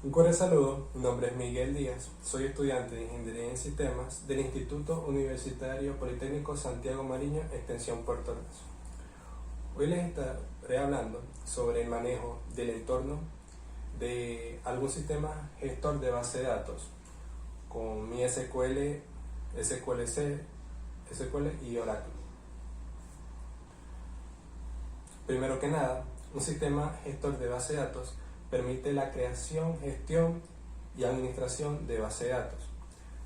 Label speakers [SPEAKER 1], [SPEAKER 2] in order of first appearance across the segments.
[SPEAKER 1] Un cordial saludo, mi nombre es Miguel Díaz, soy estudiante de Ingeniería en Sistemas del Instituto Universitario Politécnico Santiago Mariño, extensión Puerto Ordaz. Hoy les estaré hablando sobre el manejo del entorno de algún sistema gestor de base de datos con mi SQL, SQLC, SQL y Oracle. Primero que nada, un sistema gestor de base de datos permite la creación, gestión y administración de base de datos,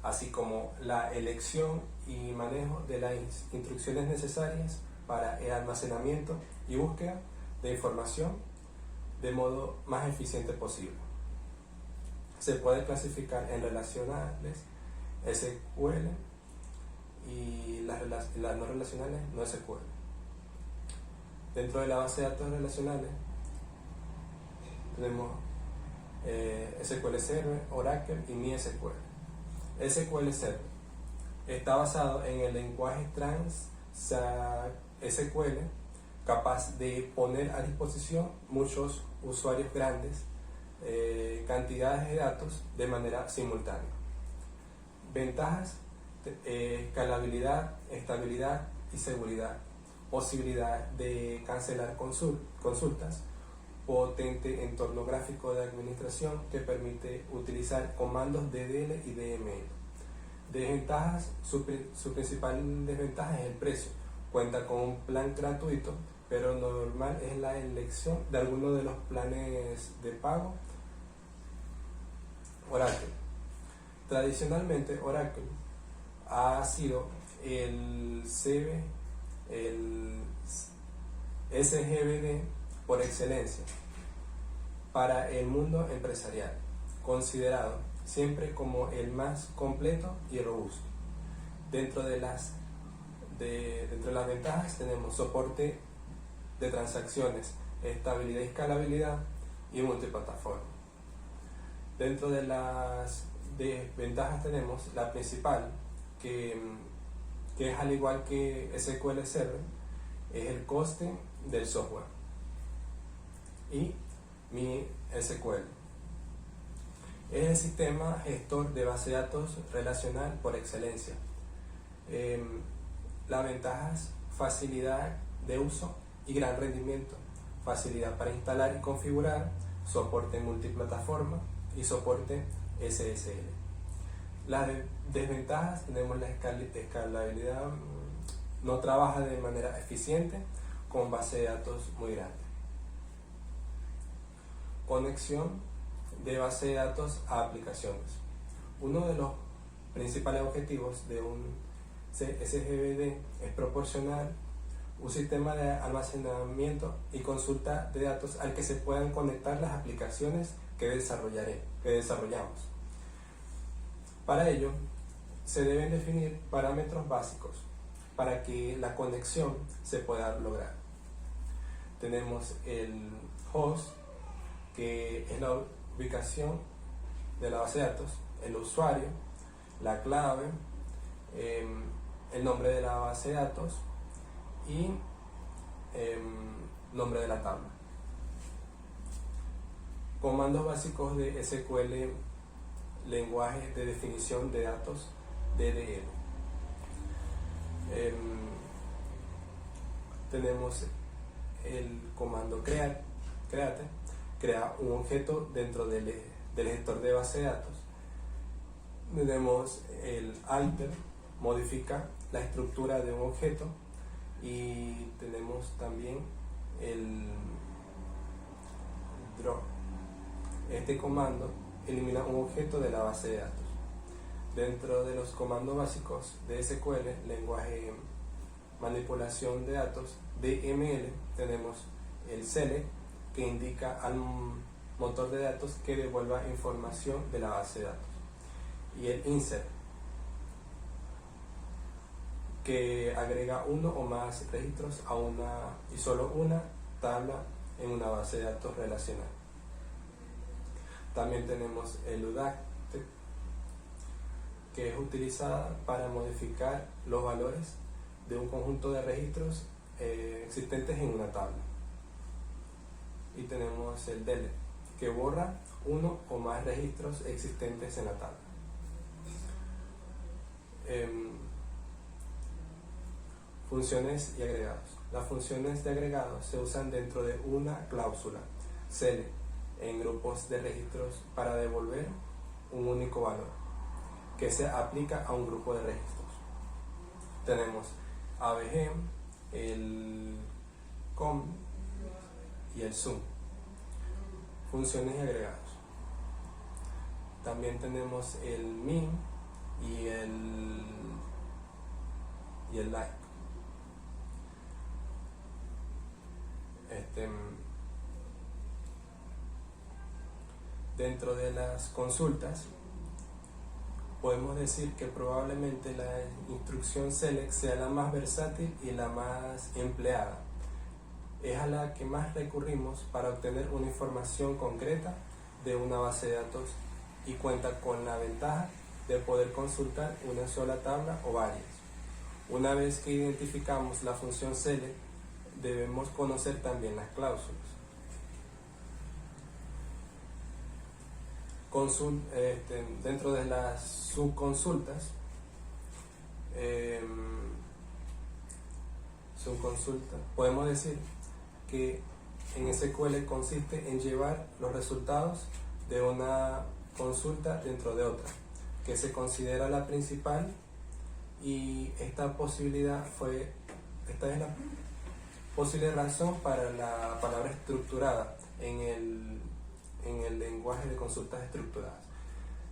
[SPEAKER 1] así como la elección y manejo de las instrucciones necesarias para el almacenamiento y búsqueda de información de modo más eficiente posible. Se puede clasificar en relacionales, SQL, y las no relacionales, no SQL. Dentro de la base de datos relacionales tenemos SQL Server, Oracle y MySQL. SQL Server está basado en el lenguaje SQL, capaz de poner a disposición muchos usuarios grandes cantidades de datos de manera simultánea. Ventajas: escalabilidad, estabilidad y seguridad. Posibilidad de cancelar consultas, potente entorno gráfico de administración que permite utilizar comandos DDL y DML. Desventajas: su principal desventaja es el precio. Cuenta con un plan gratuito, pero normal es la elección de alguno de los planes de pago. Oracle. Tradicionalmente Oracle ha sido el SGBD por excelencia para el mundo empresarial, considerado siempre como el más completo y robusto. Dentro de las ventajas tenemos soporte de transacciones, estabilidad y escalabilidad y multiplataforma. Dentro de las desventajas tenemos la principal, que es al igual que SQL Server, es el coste del software. Y MySQL es el sistema gestor de base de datos relacional por excelencia. Las ventajas: facilidad de uso y gran rendimiento, facilidad para instalar y configurar, soporte multiplataforma y soporte SSL. Las desventajas: tenemos la escalabilidad, no trabaja de manera eficiente con base de datos muy grande. Conexión de base de datos a aplicaciones. Uno de los principales objetivos de un SGBD es proporcionar un sistema de almacenamiento y consulta de datos al que se puedan conectar las aplicaciones que desarrollamos. Para ello, se deben definir parámetros básicos para que la conexión se pueda lograr. Tenemos el host, que es la ubicación de la base de datos, el usuario, la clave, el nombre de la base de datos y nombre de la tabla. Comandos básicos de SQL: lenguaje de definición de datos, DDL. Tenemos el comando create, crea un objeto dentro del gestor de base de datos. Tenemos el alter, modifica la estructura de un objeto, y tenemos también el drop. Este comando elimina un objeto de la base de datos. Dentro de los comandos básicos de SQL, lenguaje manipulación de datos, DML, tenemos el select, que indica al motor de datos que devuelva información de la base de datos, y el insert, que agrega uno o más registros a solo una tabla en una base de datos relacional. También tenemos el UDACT, que es utilizada para modificar los valores de un conjunto de registros existentes en una tabla. Y tenemos el delete, que borra uno o más registros existentes en la tabla. Funciones y agregados. Las funciones de agregados se usan dentro de una cláusula CELEC en grupos de registros para devolver un único valor que se aplica a un grupo de registros. Tenemos ABG, el COM y el SUM. Funciones y agregados. También tenemos el MIN y el LIKE. Dentro de las consultas podemos decir que probablemente la instrucción SELECT sea la más versátil y la más empleada. Es a la que más recurrimos para obtener una información concreta de una base de datos y cuenta con la ventaja de poder consultar una sola tabla o varias. Una vez que identificamos la función SELECT, debemos conocer también las cláusulas. Dentro de las subconsultas, podemos decir que en SQL consiste en llevar los resultados de una consulta dentro de otra, que se considera la principal, y esta es la posible razón para la palabra estructurada en el lenguaje de consultas estructuradas.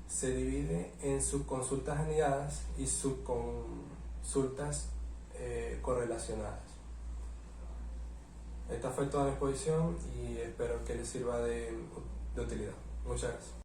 [SPEAKER 1] Se divide en subconsultas anidadas y subconsultas correlacionadas. Esta fue toda mi exposición y espero que les sirva de utilidad. Muchas gracias.